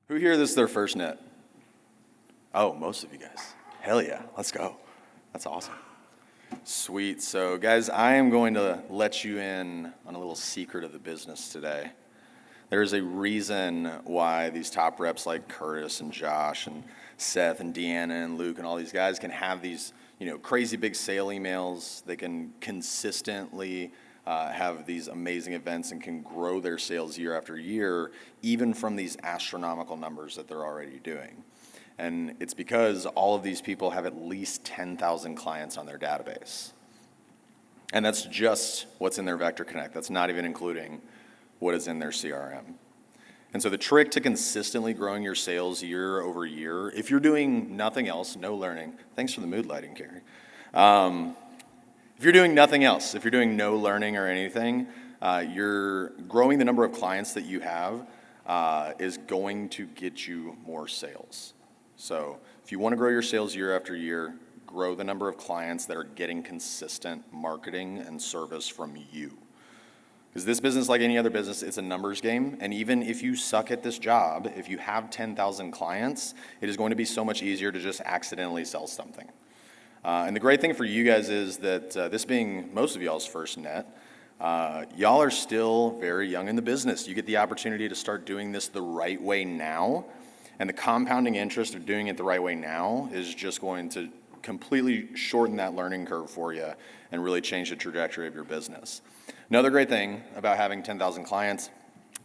Who here, this is their first net? Oh, most of you guys. Hell yeah, let's go. That's awesome. Sweet. So guys, I am going to let you in on a little secret of the business today. There's a reason why these top reps like Curtis and Josh and Seth and Deanna and Luke and all these guys can have these, crazy big sale emails. They can consistently have these amazing events and can grow their sales year after year, even from these astronomical numbers that they're already doing. And it's because all of these people have at least 10,000 clients on their database. And that's just what's in their Vector Connect. That's not even including what is in their CRM. And so the trick to consistently growing your sales year over year, if you're doing nothing else, no learning, thanks for the mood lighting, Carrie. If you're doing nothing else, if you're doing no learning or anything, you're growing the number of clients that you have is going to get you more sales. So if you want to grow your sales year after year, grow the number of clients that are getting consistent marketing and service from you. Because this business, like any other business, it's a numbers game. And even if you suck at this job, if you have 10,000 clients, it is going to be so much easier to just accidentally sell something. And the great thing for you guys is that this being most of y'all's first net, y'all are still very young in the business. You get the opportunity to start doing this the right way now. And the compounding interest of doing it the right way now is just going to completely shorten that learning curve for you and really change the trajectory of your business. Another great thing about having 10,000 clients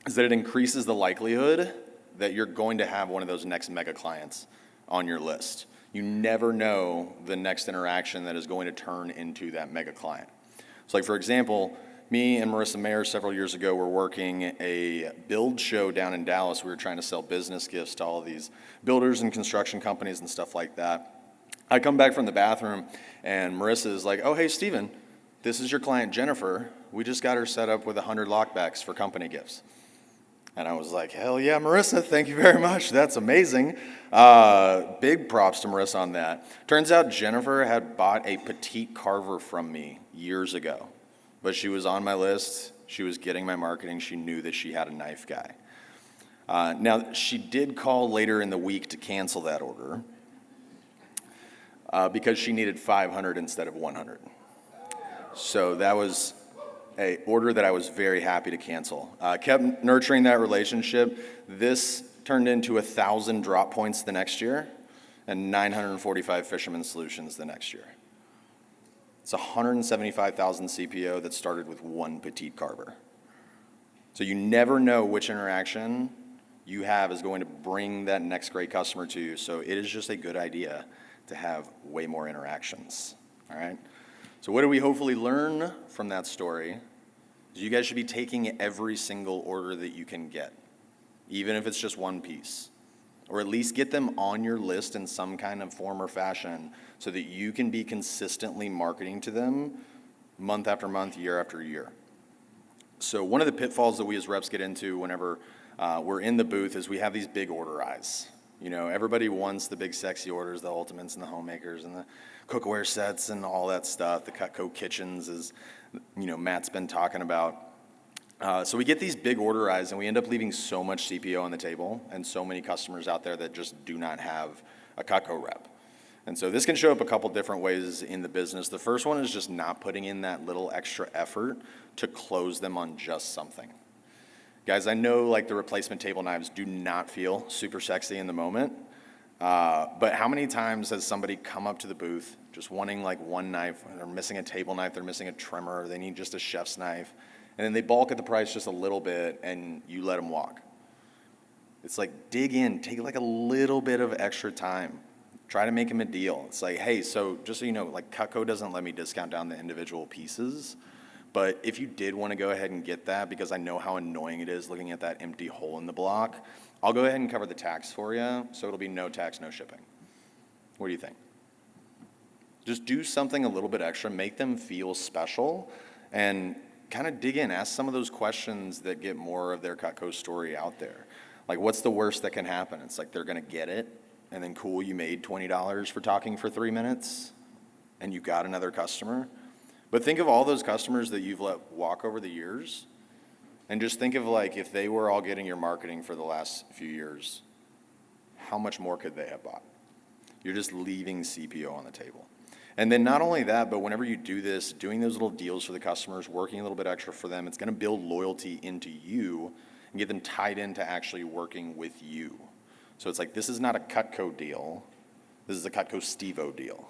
is that it increases the likelihood that you're going to have one of those next mega clients on your list. You never know the next interaction that is going to turn into that mega client. So like for example, me and Marissa Mayer several years ago were working a build show down in Dallas. We were trying to sell business gifts to all of these builders and construction companies and stuff like that. I come back from the bathroom and Marissa is like, oh, hey, Steven, this is your client, Jennifer. We just got her set up with 100 lockbacks for company gifts. And I was like, hell yeah, Marissa, thank you very much. That's amazing. Big props to Marissa on that. Turns out Jennifer had bought a petite carver from me years ago, but she was on my list. She was getting my marketing. She knew that she had a knife guy. Now, she did call later in the week to cancel that order because she needed 500 instead of 100. So that was an order that I was very happy to cancel. Kept nurturing that relationship. This turned into 1,000 drop points the next year and 945 Fisherman Solutions the next year. It's 175,000 CPO that started with one petite carver. So you never know which interaction you have is going to bring that next great customer to you. So it is just a good idea to have way more interactions, all right? So what do we hopefully learn from that story? Is you guys should be taking every single order that you can get, even if it's just one piece, or at least get them on your list in some kind of form or fashion so that you can be consistently marketing to them month after month, year after year. So one of the pitfalls that we as reps get into whenever we're in the booth is we have these big order eyes. Everybody wants the big sexy orders, the Ultimates and the Homemakers and the cookware sets and all that stuff, the Cutco kitchens, as Matt's been talking about. So we get these big order eyes and we end up leaving so much CPO on the table and so many customers out there that just do not have a Cutco rep. And so this can show up a couple different ways in the business. The first one is just not putting in that little extra effort to close them on just something. Guys, I know like the replacement table knives do not feel super sexy in the moment, but how many times has somebody come up to the booth just wanting like one knife, they're missing a table knife, they're missing a trimmer, they need just a chef's knife, and then they balk at the price just a little bit and you let them walk. It's like dig in, take like a little bit of extra time. Try to make them a deal. It's like, hey, so just so you know, like Cutco doesn't let me discount down the individual pieces. But if you did want to go ahead and get that, because I know how annoying it is looking at that empty hole in the block, I'll go ahead and cover the tax for you, so it'll be no tax, no shipping. What do you think? Just do something a little bit extra, make them feel special, and kind of dig in, ask some of those questions that get more of their Cutco story out there. Like, what's the worst that can happen? It's like they're going to get it, and then cool, you made $20 for talking for 3 minutes, and you got another customer. But think of all those customers that you've let walk over the years, and just think of like if they were all getting your marketing for the last few years, how much more could they have bought? You're just leaving CPO on the table. And then not only that, but whenever you do this, doing those little deals for the customers, working a little bit extra for them, it's gonna build loyalty into you and get them tied into actually working with you. So it's like, this is not a Cutco deal, this is a Cutco Steve-O deal.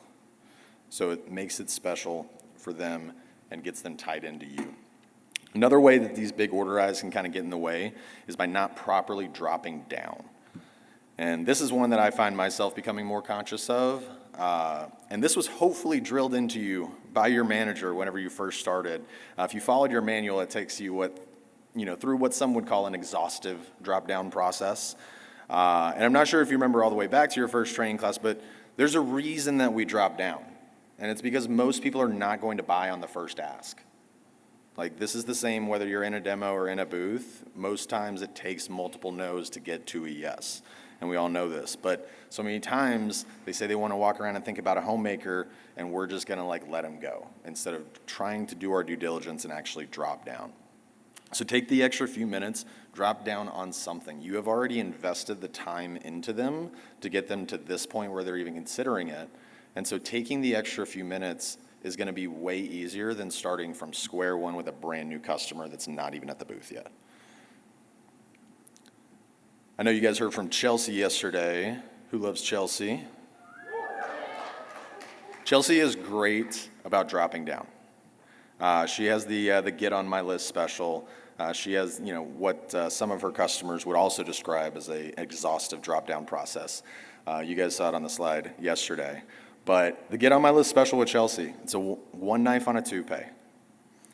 So it makes it special for them and gets them tied into you. Another way that these big order eyes can kind of get in the way is by not properly dropping down. And this is one that I find myself becoming more conscious of. And this was hopefully drilled into you by your manager whenever you first started. If you followed your manual, it takes you through what some would call an exhaustive drop-down process. And I'm not sure if you remember all the way back to your first training class, but there's a reason that we drop down. And it's because most people are not going to buy on the first ask. Like, this is the same whether you're in a demo or in a booth. Most times it takes multiple no's to get to a yes. And we all know this. But so many times they say they want to walk around and think about a homemaker, and we're just going to let them go instead of trying to do our due diligence and actually drop down. So take the extra few minutes, drop down on something. You have already invested the time into them to get them to this point where they're even considering it. And so taking the extra few minutes is going to be way easier than starting from square one with a brand new customer that's not even at the booth yet. I know you guys heard from Chelsea yesterday. Who loves Chelsea? Chelsea is great about dropping down. She has the Get on My List special. She has what some of her customers would also describe as an exhaustive drop-down process. You guys saw it on the slide yesterday. But the Get on My List special with Chelsea, it's a one knife on a two-pay.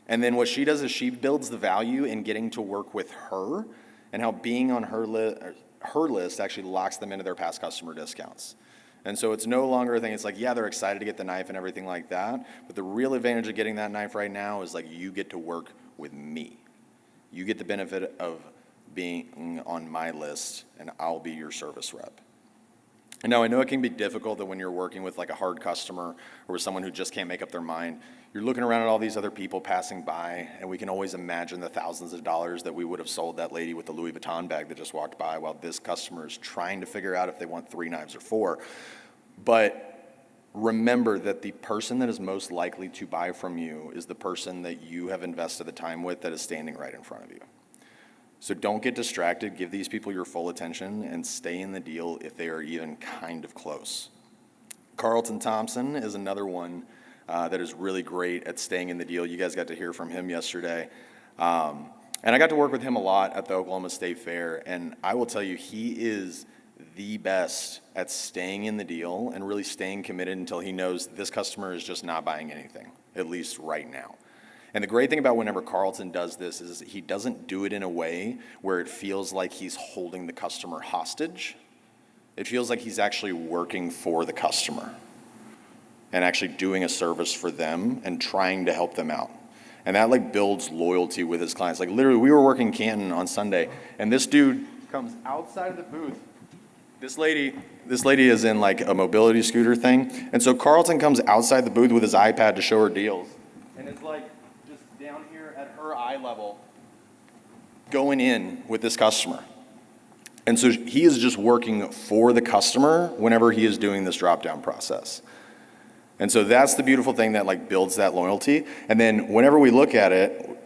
And then what she does is she builds the value in getting to work with her and how being on her list actually locks them into their past customer discounts. And so it's no longer a thing, it's like, yeah, they're excited to get the knife and everything like that, but the real advantage of getting that knife right now is like, you get to work with me. You get the benefit of being on my list, and I'll be your service rep. And now I know it can be difficult that when you're working with like a hard customer or with someone who just can't make up their mind, you're looking around at all these other people passing by, and we can always imagine the thousands of dollars that we would have sold that lady with the Louis Vuitton bag that just walked by while this customer is trying to figure out if they want 3 knives or 4. But remember that the person that is most likely to buy from you is the person that you have invested the time with that is standing right in front of you. So don't get distracted, give these people your full attention, and stay in the deal if they are even kind of close. Carlton Thompson is another one that is really great at staying in the deal. You guys got to hear from him yesterday. And I got to work with him a lot at the Oklahoma State Fair, and I will tell you, he is the best at staying in the deal and really staying committed until he knows this customer is just not buying anything, at least right now. And the great thing about whenever Carlton does this is he doesn't do it in a way where it feels like he's holding the customer hostage. It feels like he's actually working for the customer and actually doing a service for them and trying to help them out. And that builds loyalty with his clients. Like literally, we were working Canton on Sunday, and this dude comes outside of the booth. This lady is in like a mobility scooter thing. And so Carlton comes outside the booth with his iPad to show her deals. And it's like, down here at her eye level, going in with this customer. And so he is just working for the customer whenever he is doing this drop-down process. And so that's the beautiful thing that builds that loyalty. And then whenever we look at it,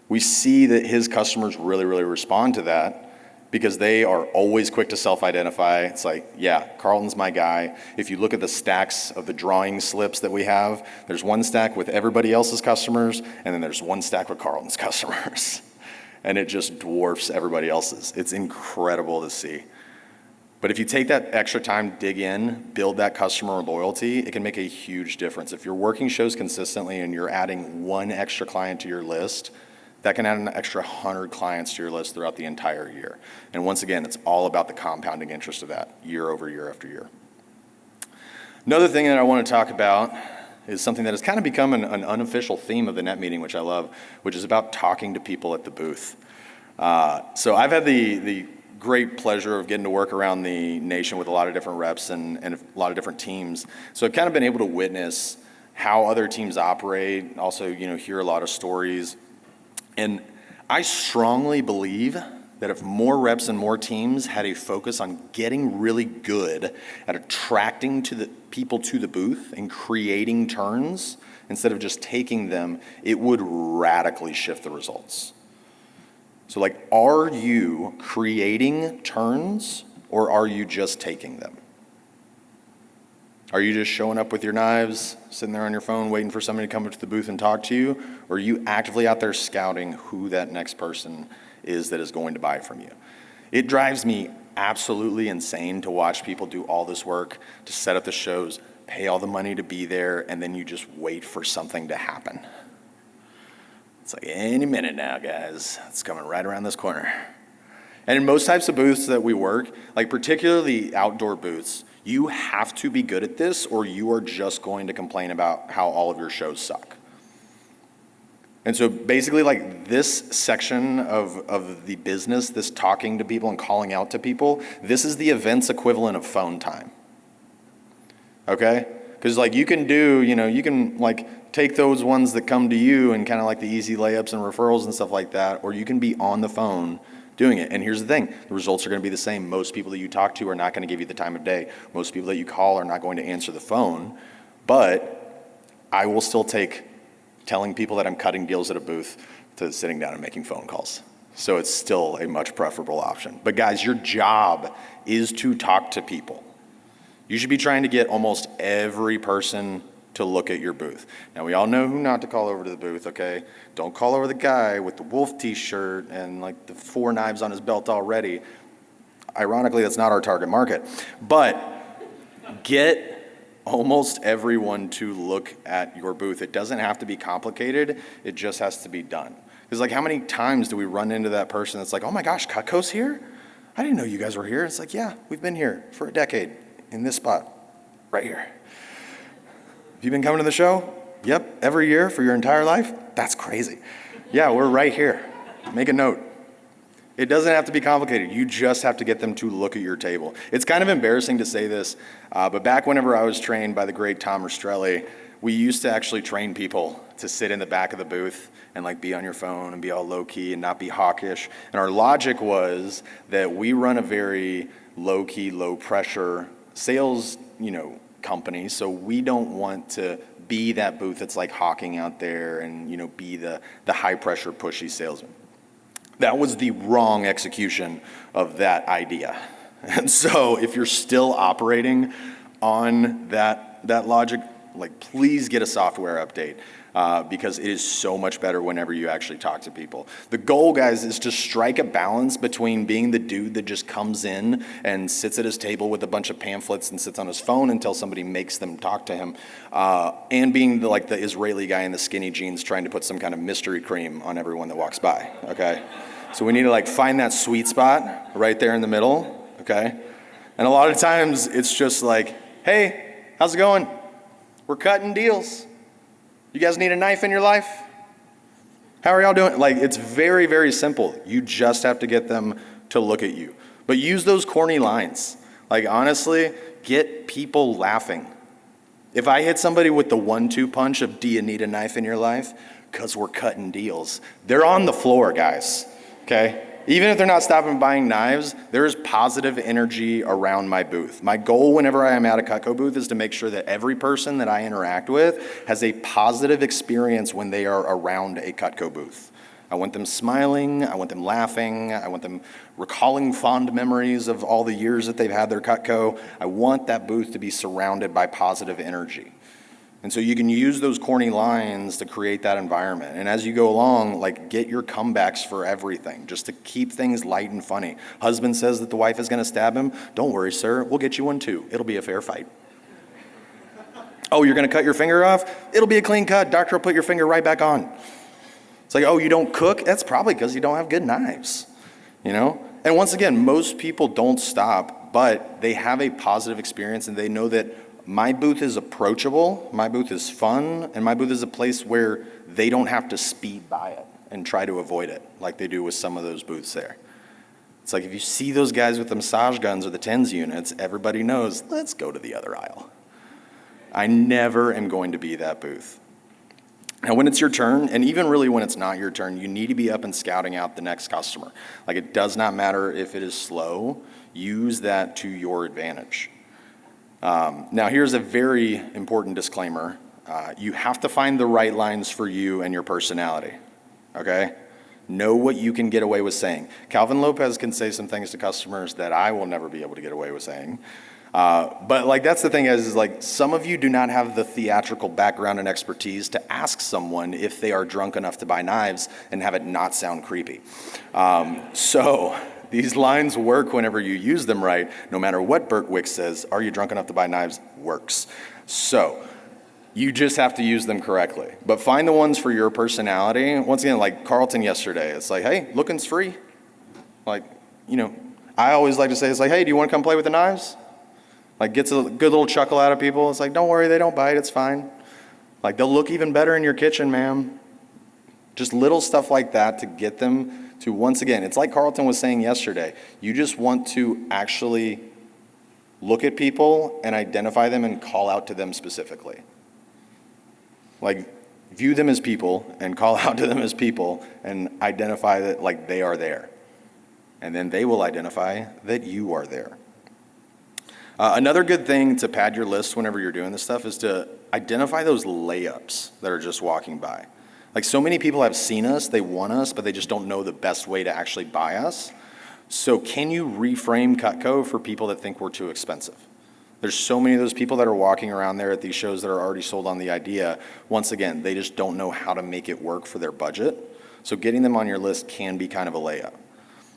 we see that his customers really, really respond to that because they are always quick to self-identify. It's like, yeah, Carlton's my guy. If you look at the stacks of the drawing slips that we have, there's one stack with everybody else's customers, and then there's one stack with Carlton's customers. And it just dwarfs everybody else's. It's incredible to see. But if you take that extra time, dig in, build that customer loyalty, it can make a huge difference. If you're working shows consistently and you're adding one extra client to your list, that can add an extra 100 clients to your list throughout the entire year. And once again, it's all about the compounding interest of that year over year after year. Another thing that I want to talk about is something that has kind of become an unofficial theme of the NET meeting, which I love, which is about talking to people at the booth. So I've had the great pleasure of getting to work around the nation with a lot of different reps and a lot of different teams. So I've kind of been able to witness how other teams operate, also hear a lot of stories. And I strongly believe that if more reps and more teams had a focus on getting really good at attracting people to the booth and creating turns instead of just taking them, it would radically shift the results. So like, are you creating turns or are you just taking them? Are you just showing up with your knives, sitting there on your phone, waiting for somebody to come up to the booth and talk to you? Or are you actively out there scouting who that next person is that is going to buy from you? It drives me absolutely insane to watch people do all this work to set up the shows, pay all the money to be there, and then you just wait for something to happen. It's like, any minute now, guys. It's coming right around this corner. And in most types of booths that we work, like particularly outdoor booths, you have to be good at this or you are just going to complain about how all of your shows suck. And so basically, like, this section of the business, this talking to people and calling out to people, this is the event's equivalent of phone time. Okay? Because like you can do, you can like take those ones that come to you and kind of like the easy layups and referrals and stuff like that, or you can be on the phone doing it. And here's the thing, the results are going to be the same. Most people that you talk to are not going to give you the time of day. Most people that you call are not going to answer the phone. But I will still take telling people that I'm cutting deals at a booth to sitting down and making phone calls. So it's still a much preferable option. But guys, your job is to talk to people. You should be trying to get almost every person to look at your booth. Now, we all know who not to call over to the booth, okay? Don't call over the guy with the wolf t-shirt and like the 4 knives on his belt already. Ironically, that's not our target market. But get almost everyone to look at your booth. It doesn't have to be complicated. It just has to be done. Because like, how many times do we run into that person that's like, oh my gosh, Cutco's here? I didn't know you guys were here. It's like, yeah, we've been here for a decade in this spot right here. Have you been coming to the show? Yep, every year for your entire life? That's crazy. Yeah, we're right here. Make a note. It doesn't have to be complicated. You just have to get them to look at your table. It's kind of embarrassing to say this, but back whenever I was trained by the great Tom Rastrelli, we used to actually train people to sit in the back of the booth and like be on your phone and be all low key and not be hawkish. And our logic was that we run a very low key, low pressure sales, company, so we don't want to be that booth that's like hawking out there and be the high pressure pushy salesman. That was the wrong execution of that idea. And so if you're still operating on that logic, like, please get a software update because it is so much better whenever you actually talk to people. The goal, guys, is to strike a balance between being the dude that just comes in and sits at his table with a bunch of pamphlets and sits on his phone until somebody makes them talk to him, and being the Israeli guy in the skinny jeans trying to put some kind of mystery cream on everyone that walks by, okay? So we need to find that sweet spot right there in the middle, okay? And a lot of times it's just like, hey, how's it going? We're cutting deals. You guys need a knife in your life? How are y'all doing? It's very, very simple. You just have to get them to look at you. But use those corny lines. Honestly, get people laughing. If I hit somebody with the 1-2 punch of, do you need a knife in your life? Because we're cutting deals. They're on the floor, guys, okay? Even if they're not stopping buying knives, there's positive energy around my booth. My goal whenever I am at a Cutco booth is to make sure that every person that I interact with has a positive experience when they are around a Cutco booth. I want them smiling, I want them laughing, I want them recalling fond memories of all the years that they've had their Cutco. I want that booth to be surrounded by positive energy. And so you can use those corny lines to create that environment. And as you go along, get your comebacks for everything, just to keep things light and funny. Husband says that the wife is gonna stab him. Don't worry, sir, we'll get you one too. It'll be a fair fight. Oh, you're gonna cut your finger off? It'll be a clean cut. Doctor will put your finger right back on. It's like, oh, you don't cook? That's probably because you don't have good knives, And once again, most people don't stop, but they have a positive experience and they know that my booth is approachable, my booth is fun, and my booth is a place where they don't have to speed by it and try to avoid it like they do with some of those booths there. It's like if you see those guys with the massage guns or the TENS units, everybody knows, let's go to the other aisle. I never am going to be that booth. Now, when it's your turn, and even really when it's not your turn, you need to be up and scouting out the next customer. Like, it does not matter if it is slow, use that to your advantage. Now, here's a very important disclaimer. You have to find the right lines for you and your personality, okay? Know what you can get away with saying. Calvin Lopez can say some things to customers that I will never be able to get away with saying. But like, that's the thing is like, some of you do not have the theatrical background and expertise to ask someone if they are drunk enough to buy knives and have it not sound creepy. So these lines work whenever you use them right. No matter what Burt Wicks says, "Are you drunk enough to buy knives?" works. So you just have to use them correctly. But find the ones for your personality. Once again, like Carlton yesterday, it's like, "Hey, looking's free." Like, you know, I always like to say, it's like, "Hey, do you want to come play with the knives?" Like, gets a good little chuckle out of people. It's like, "Don't worry, they don't bite, it's fine." Like, they'll look even better in your kitchen, ma'am. Just little stuff like that to get them to, once again, it's like Carlton was saying yesterday, you just want to actually look at people and identify them and call out to them specifically. Like, view them as people and call out to them as people and identify that, like, they are there. And then they will identify that you are there. Another good thing to pad your list whenever you're doing this stuff is to identify those layups that are just walking by. Like, so many people have seen us, they want us, but they just don't know the best way to actually buy us. So can you reframe Cutco for people that think we're too expensive? There's so many of those people that are walking around there at these shows that are already sold on the idea. Once again, they just don't know how to make it work for their budget. So getting them on your list can be kind of a layup.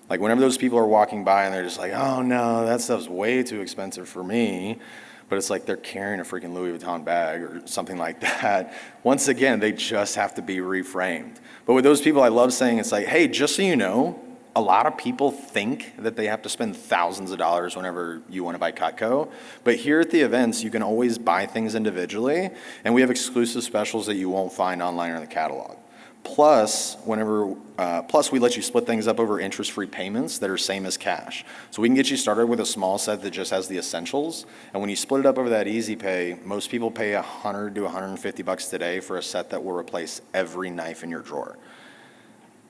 Like, whenever those people are walking by and they're just like, "Oh no, that stuff's way too expensive for me," but it's like they're carrying a freaking Louis Vuitton bag or something like that. Once again, they just have to be reframed. But with those people, I love saying, it's like, "Hey, just so you know, a lot of people think that they have to spend thousands of dollars whenever you want to buy Cutco. But here at the events, you can always buy things individually, and we have exclusive specials that you won't find online or in the catalog. Plus, we let you split things up over interest-free payments that are same as cash. So we can get you started with a small set that just has the essentials. And when you split it up over that easy pay, most people pay $100 to $150 today for a set that will replace every knife in your drawer.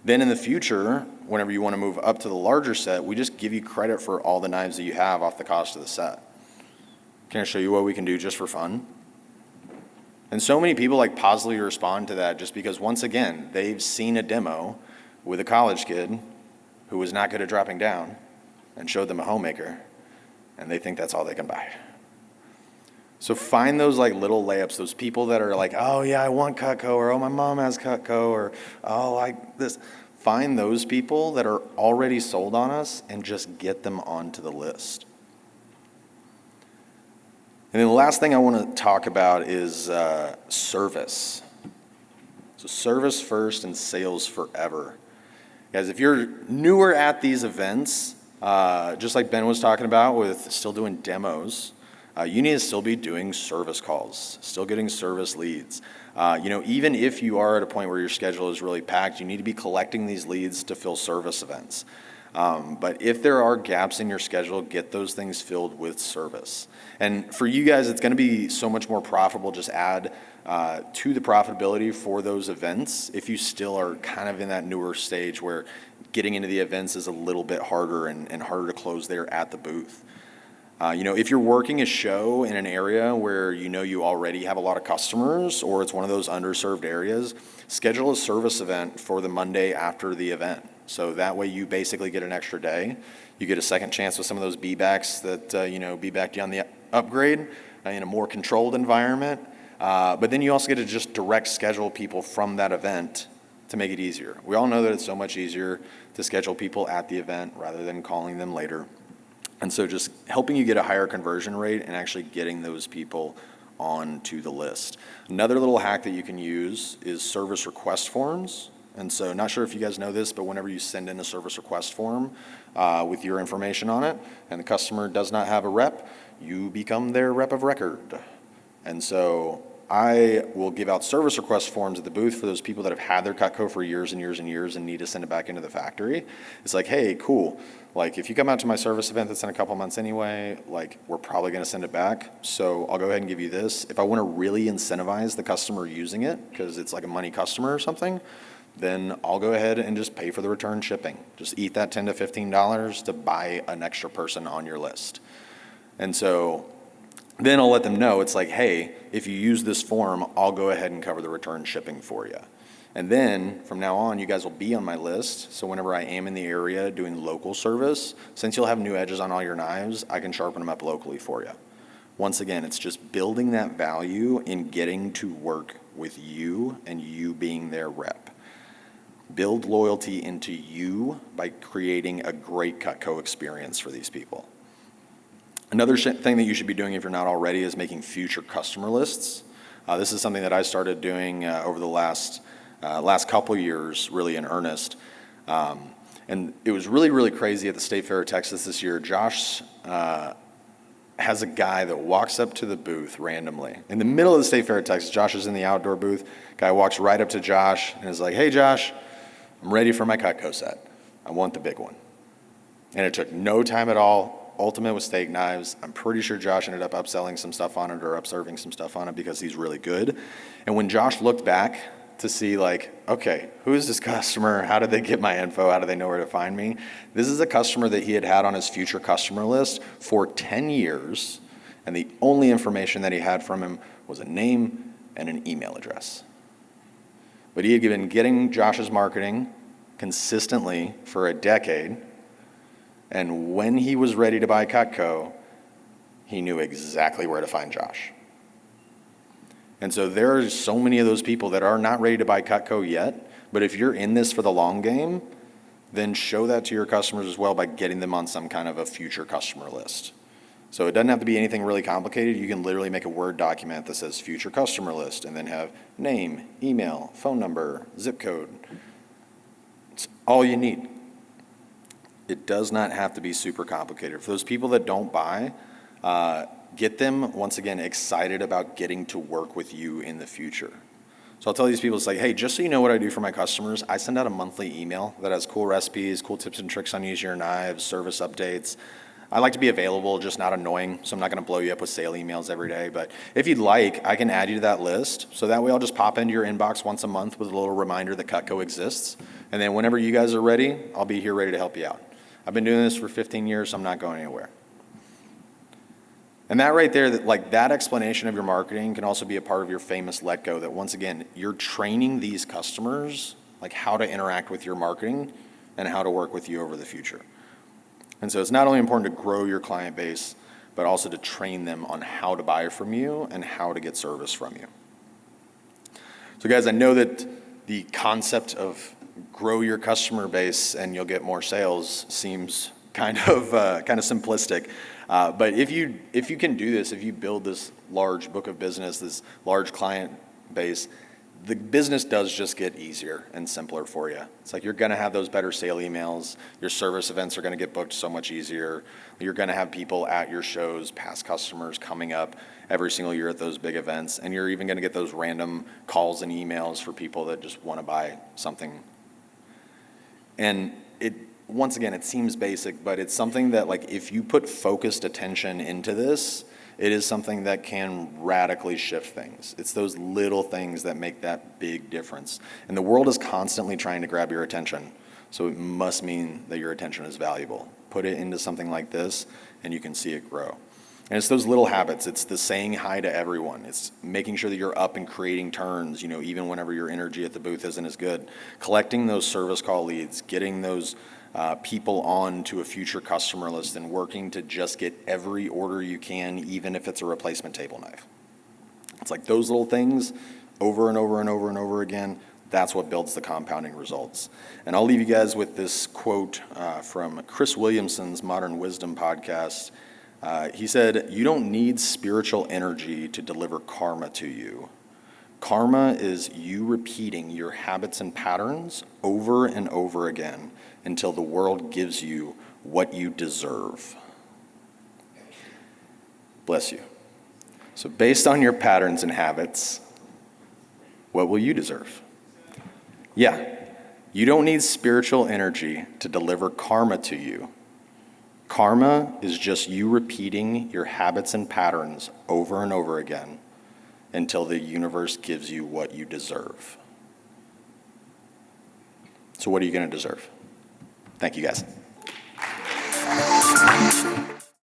Then in the future, whenever you want to move up to the larger set, we just give you credit for all the knives that you have off the cost of the set. Can I show you what we can do just for fun? And so many people like positively respond to that just because, once again, they've seen a demo with a college kid who was not good at dropping down and showed them a homemaker, and they think that's all they can buy. So find those like little layups, those people that are like, "Oh yeah, I want Cutco," or "Oh, my mom has Cutco," or "Oh, like this." Find those people that are already sold on us and just get them onto the list. And then the last thing I want to talk about is service. So service first and sales forever. Guys, if you're newer at these events, just like Ben was talking about with still doing demos, you need to still be doing service calls, still getting service leads. Even if you are at a point where your schedule is really packed, you need to be collecting these leads to fill service events. But if there are gaps in your schedule, get those things filled with service. And for you guys, it's going to be so much more profitable. Just add to the profitability for those events if you still are kind of in that newer stage where getting into the events is a little bit harder and harder to close there at the booth. If you're working a show in an area where you already have a lot of customers, or it's one of those underserved areas, schedule a service event for the Monday after the event. So that way you basically get an extra day. You get a second chance with some of those B-backs that, B-backed you on the upgrade in a more controlled environment. But then you also get to just direct schedule people from that event to make it easier. We all know that it's so much easier to schedule people at the event rather than calling them later. And so just helping you get a higher conversion rate and actually getting those people onto the list. Another little hack that you can use is service request forms. And so not sure if you guys know this, but whenever you send in a service request form with your information on it and the customer does not have a rep, you become their rep of record. And so I will give out service request forms at the booth for those people that have had their Cutco for years and years and years and need to send it back into the factory. It's like, hey, cool. Like, if you come out to my service event that's in a couple months anyway, like, we're probably going to send it back. So I'll go ahead and give you this. If I want to really incentivize the customer using it, because it's like a money customer or something, then I'll go ahead and just pay for the return shipping. Just eat that $10 to $15 to buy an extra person on your list. And so then I'll let them know, it's like, hey, if you use this form, I'll go ahead and cover the return shipping for you. And then from now on, you guys will be on my list. So whenever I am in the area doing local service, since you'll have new edges on all your knives, I can sharpen them up locally for you. Once again, it's just building that value in getting to work with you and you being their rep. Build loyalty into you by creating a great Cutco experience for these people. Another thing that you should be doing if you're not already is making future customer lists. This is something that I started doing over the last couple years, really in earnest. And it was really, really crazy at the State Fair of Texas this year. Josh has a guy that walks up to the booth randomly. In the middle of the State Fair of Texas, Josh is in the outdoor booth. Guy walks right up to Josh and is like, hey, Josh, I'm ready for my Cutco set. I want the big one. And it took no time at all. Ultimate with steak knives. I'm pretty sure Josh ended up upselling some stuff on it or upserving some stuff on it because he's really good. And when Josh looked back to see like, okay, who is this customer? How did they get my info? How do they know where to find me? This is a customer that he had had on his future customer list for 10 years. And the only information that he had from him was a name and an email address. But he had been getting Josh's marketing consistently for a decade. And when he was ready to buy Cutco, he knew exactly where to find Josh. And so there are so many of those people that are not ready to buy Cutco yet, but if you're in this for the long game, then show that to your customers as well by getting them on some kind of a future customer list. So it doesn't have to be anything really complicated. You can literally make a Word document that says future customer list and then have name, email, phone number, zip code. It's all you need. It does not have to be super complicated. For those people that don't buy, get them, once again, excited about getting to work with you in the future. So I'll tell these people, it's like, hey, just so you know what I do for my customers, I send out a monthly email that has cool recipes, cool tips and tricks on using your knives, service updates. I like to be available, just not annoying, so I'm not going to blow you up with sale emails every day. But if you'd like, I can add you to that list. So that way I'll just pop into your inbox once a month with a little reminder that Cutco exists. And then whenever you guys are ready, I'll be here ready to help you out. I've been doing this for 15 years, so I'm not going anywhere. And that right there, that explanation of your marketing can also be a part of your famous let go, that once again, you're training these customers like how to interact with your marketing and how to work with you over the future. And so it's not only important to grow your client base, but also to train them on how to buy from you and how to get service from you. So guys, I know that the concept of grow your customer base and you'll get more sales seems kind of simplistic. But if you can do this, if you build this large book of business, this large client base, the business does just get easier and simpler for you. It's like you're going to have those better sale emails. Your service events are going to get booked so much easier. You're going to have people at your shows, past customers coming up every single year at those big events. And you're even going to get those random calls and emails for people that just want to buy something. And once again, it seems basic, but it's something that if you put focused attention into this, it is something that can radically shift things. It's those little things that make that big difference. And the world is constantly trying to grab your attention. So it must mean that your attention is valuable. Put it into something like this and you can see it grow. And it's those little habits. It's the saying hi to everyone. It's making sure that you're up and creating turns, even whenever your energy at the booth isn't as good. Collecting those service call leads, getting those people on to a future customer list and working to just get every order you can, even if it's a replacement table knife. It's like those little things over and over and over and over again. That's what builds the compounding results. And I'll leave you guys with this quote from Chris Williamson's Modern Wisdom podcast. He said, "You don't need spiritual energy to deliver karma to you. Karma is you repeating your habits and patterns over and over again until the world gives you what you deserve." Bless you. So based on your patterns and habits, what will you deserve? Yeah, you don't need spiritual energy to deliver karma to you. Karma is just you repeating your habits and patterns over and over again until the universe gives you what you deserve. So what are you going to deserve? Thank you, guys.